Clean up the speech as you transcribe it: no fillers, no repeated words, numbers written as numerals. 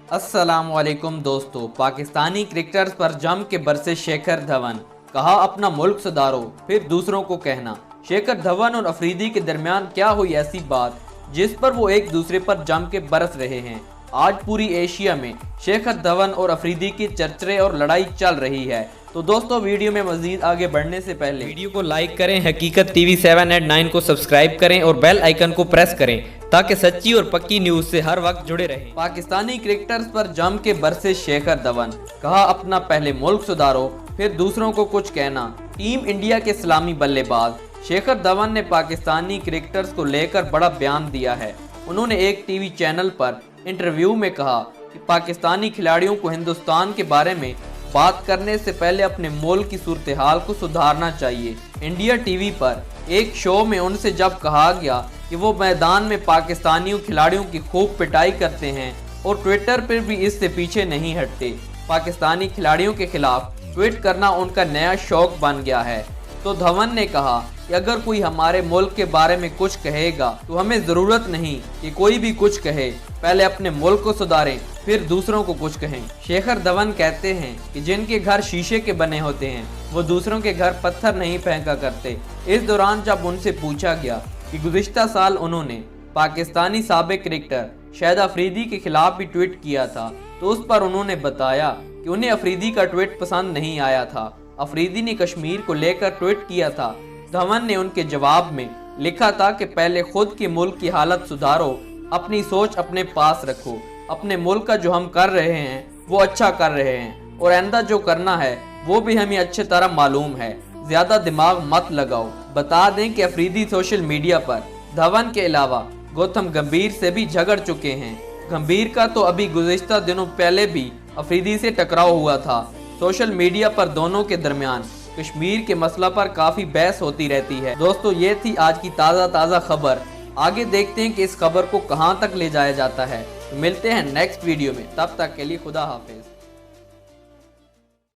अस्सलामुअलैकुम दोस्तों, पाकिस्तानी क्रिकेटर्स पर जम के बरसे शेखर धवन। कहा अपना मुल्क सुधारो फिर दूसरों को कहना। शेखर धवन और अफरीदी के दरमियान क्या हुई ऐसी बात जिस पर वो एक दूसरे पर जम के बरस रहे हैं। आज पूरी एशिया में शेखर धवन और अफरीदी की चर्चे और लड़ाई चल रही है। तो दोस्तों, वीडियो में मजीद आगे बढ़ने से पहले वीडियो को लाइक करें, हकीकत टीवी 789 को सब्सक्राइब करें और बेल आइकन को प्रेस करें ताकि सच्ची और पक्की न्यूज से हर वक्त जुड़े रहें। पाकिस्तानी क्रिकेटर्स पर जम के बरसे शेखर धवन। कहा अपना पहले मुल्क सुधारो फिर दूसरों को कुछ कहना। टीम इंडिया के सलामी बल्लेबाज शेखर धवन ने पाकिस्तानी क्रिकेटर्स को लेकर बड़ा बयान दिया है। उन्होंने एक टीवी चैनल पर इंटरव्यू में कहा कि पाकिस्तानी खिलाड़ियों को हिंदुस्तान के बारे में बात करने से पहले अपने मुल्क की सूरत हाल को सुधारना चाहिए। इंडिया टीवी पर एक शो में उनसे जब कहा गया कि वो मैदान में पाकिस्तानी खिलाड़ियों की खूब पिटाई करते हैं और ट्विटर पर भी इससे पीछे नहीं हटते, पाकिस्तानी खिलाड़ियों के खिलाफ ट्वीट करना उनका नया शौक बन गया है, तो धवन ने कहा कि अगर कोई हमारे मुल्क के बारे में कुछ कहेगा तो हमें ज़रूरत नहीं कि कोई भी कुछ कहे, पहले अपने मुल्क को सुधारें फिर दूसरों को कुछ कहें। शेखर धवन कहते हैं कि जिनके घर शीशे के बने होते हैं वो दूसरों के घर पत्थर नहीं फेंका करते। इस दौरान जब उनसे पूछा गया कि गुज़िश्ता साल उन्होंने पाकिस्तानी साबिक क्रिकेटर शाहिद अफरीदी के खिलाफ भी ट्वीट किया था, तो उस पर उन्होंने बताया कि उन्हें अफरीदी का ट्वीट पसंद नहीं आया था। अफरीदी ने कश्मीर को लेकर ट्वीट किया था। धवन ने उनके जवाब में लिखा था कि पहले खुद के मुल्क की हालत सुधारो, अपनी सोच अपने पास रखो, अपने मुल्क का जो हम कर रहे हैं वो अच्छा कर रहे हैं और आइंदा जो करना है वो भी हमें अच्छी तरह मालूम है, ज्यादा दिमाग मत लगाओ। बता दें कि अफरीदी सोशल मीडिया पर धवन के अलावा गौतम गंभीर से भी झगड़ चुके हैं। गंभीर का तो अभी गुज़िश्ता दिनों पहले भी अफरीदी से टकराव हुआ था। सोशल मीडिया पर दोनों के दरमियान कश्मीर के मसला पर काफ़ी बहस होती रहती है। दोस्तों, ये थी आज की ताज़ा खबर। आगे देखते हैं कि इस खबर को कहां तक ले जाया जाता है। तो मिलते हैं नेक्स्ट वीडियो में, तब तक के लिए खुदा हाफिज।